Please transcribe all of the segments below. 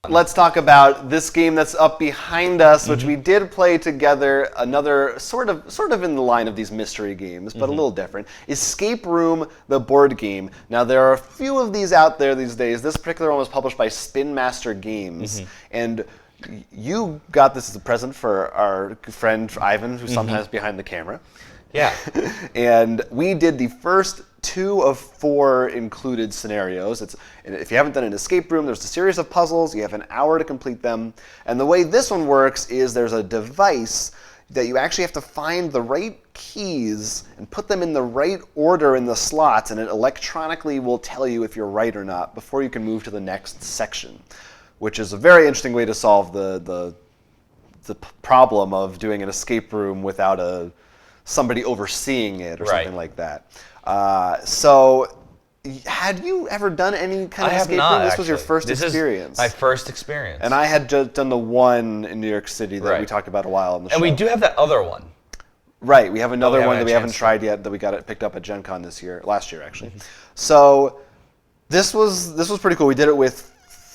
let's talk about this game that's up behind us, which we did play together. Another sort of in the line of these mystery games, but a little different. Escape Room, the board game. Now there are a few of these out there these days. This particular one was published by Spin Master Games, and you got this as a present for our friend Ivan, who's sometimes behind the camera. Yeah. And we did the first 2 of 4 included scenarios. If you haven't done an escape room, there's a series of puzzles. You have an hour to complete them. And the way this one works is there's a device that you actually have to find the right keys and put them in the right order in the slots, and it electronically will tell you if you're right or not before you can move to the next section, which is a very interesting way to solve the problem of doing an escape room without somebody overseeing it or something like that. So, had you ever done any kind of escape room? This was your first experience. My first experience. And I had just done the one in New York City that we talked about a while on the show. And we do have that other one. Right, we have another one that we haven't tried yet that we got it picked up at Gen Con last year actually. So this was pretty cool. We did it with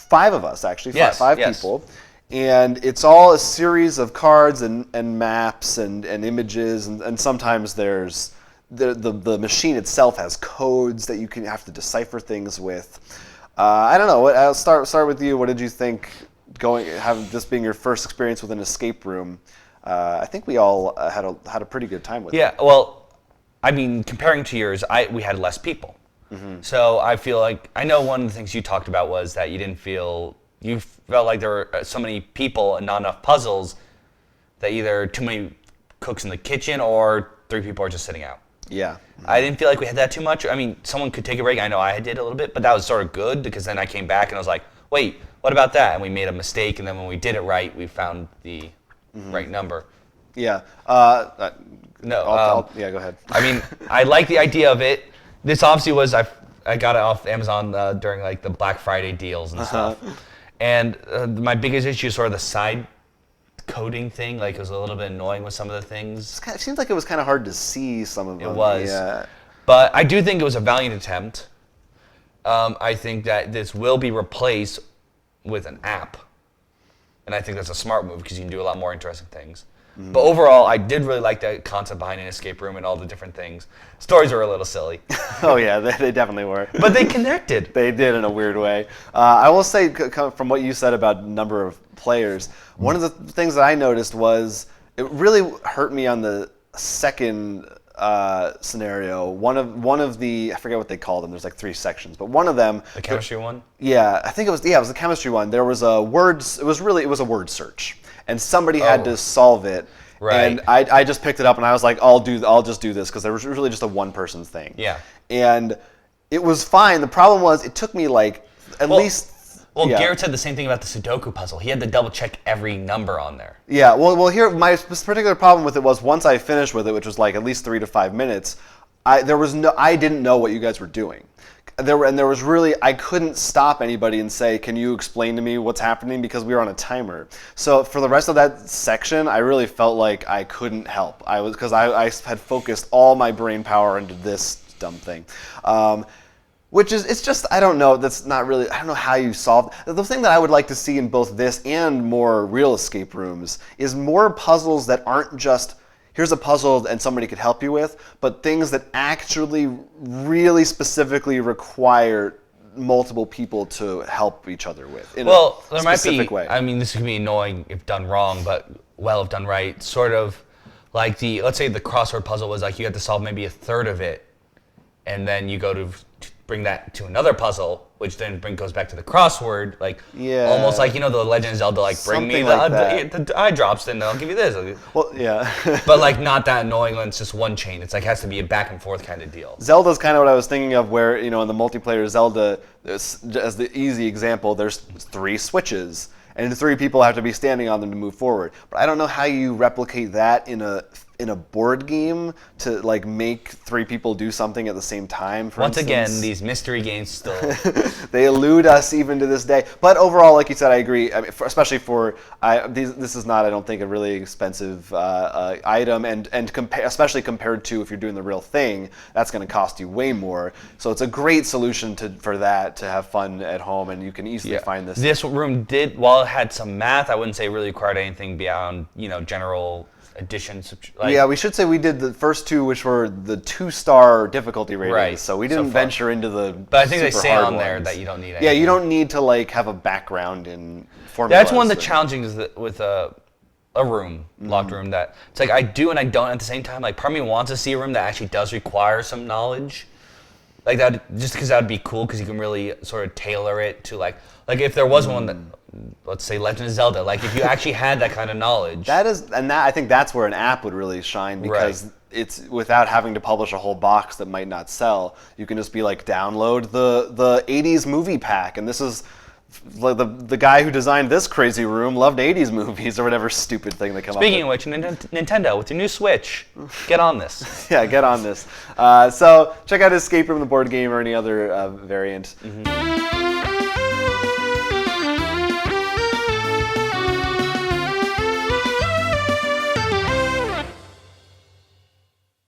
5 of us actually, five people. And it's all a series of cards and maps and images, and sometimes there's the machine itself has codes that you have to decipher things with. I don't know. I'll start with you. What did you think having this being your first experience with an escape room? I think we all had a pretty good time with it. Yeah. Well, I mean, comparing to yours, we had less people. So I feel like I know one of the things you talked about was that you felt like there were so many people and not enough puzzles that either too many cooks in the kitchen or 3 people are just sitting out. Yeah. I didn't feel like we had that too much. I mean, someone could take a break. I know I did a little bit, but that was sort of good because then I came back and I was like, wait, what about that? And we made a mistake, and then when we did it right, we found the right number. Yeah. No. Yeah, go ahead. I mean, I like the idea of it. This obviously was, I got it off Amazon during like the Black Friday deals and stuff. And my biggest issue is sort of the side coding thing. Like, it was a little bit annoying with some of the things. It seems like it was kind of hard to see some of them. It was. Yeah. But I do think it was a valiant attempt. I think that this will be replaced with an app. And I think that's a smart move because you can do a lot more interesting things. But overall, I did really like the concept behind an escape room and all the different things. Stories were a little silly. Oh yeah, they definitely were. But they connected. They did in a weird way. I will say, from what you said about number of players, one of the things that I noticed was it really hurt me on the second scenario. One of the, I forget what they called them. There's like 3 sections, but one of them. The chemistry one? Yeah, I think it was. Yeah, it was the chemistry one. There was a words. It was a word search. And somebody had to solve it, and I just picked it up and I was like, I'll just do this because there was really just a one-person thing. Yeah. And it was fine. The problem was it took me like at least. Well, Garrett said the same thing about the Sudoku puzzle. He had to double check every number on there. Yeah. Well, here my particular problem with it was once I finished with it, which was like at least 3 to 5 minutes, I didn't know what you guys were doing. I couldn't stop anybody and say, can you explain to me what's happening, because we were on a timer. So for the rest of that section, I really felt like I couldn't help. Because I had focused all my brain power into this dumb thing. Which is, it's just, I don't know, that's not really, I don't know how you solve. The thing that I would like to see in both this and more real escape rooms is more puzzles that aren't just, here's a puzzle and somebody could help you with, but things that actually really specifically require multiple people to help each other with in a specific way. I mean, this can be annoying if done wrong, but if done right. Sort of like let's say the crossword puzzle was like you had to solve maybe a third of it, and then you go to bring that to another puzzle, which then goes back to the crossword, like almost like, the Legend of Zelda, like bring me the eye drops, then I'll give you this. Well, yeah. But like not that annoying when it's just one chain. It's like has to be a back and forth kind of deal. Zelda's kind of what I was thinking of, where in the multiplayer Zelda, as the easy example, there's 3 switches, and 3 people have to be standing on them to move forward. But I don't know how you replicate that in in a board game to like make 3 people do something at the same time. For Once instance. again, these mystery games still. They elude us even to this day. But overall, like you said, I agree. I mean, especially for this is not, I don't think, a really expensive item, and especially compared to if you're doing the real thing, that's going to cost you way more. So it's a great solution for that, to have fun at home, and you can easily find this. This room did, while it had some math, I wouldn't say really required anything beyond general addition. Yeah, we should say we did the first 2, which were the 2-star difficulty ratings. Right. So we didn't venture into the. But I think they super say hard on there ones. that you don't need anything. Yeah, you don't need to like have a background in formulas. That's one of the challenges with a room, locked room, that it's like I do and I don't at the same time. Like part of me wants to see a room that actually does require some knowledge. Like that, just because that would be cool, because you can really sort of tailor it to like if there was one that, let's say Legend of Zelda, like if you actually had that kind of knowledge. I think that's where an app would really shine, because it's without having to publish a whole box that might not sell. You can just be like, download the 80s movie pack, and this is the guy who designed this crazy room loved 80s movies, or whatever stupid thing they come up with. Speaking of which, Nintendo, with your new Switch, get on this. Yeah, get on this. So check out Escape Room, the board game, or any other variant.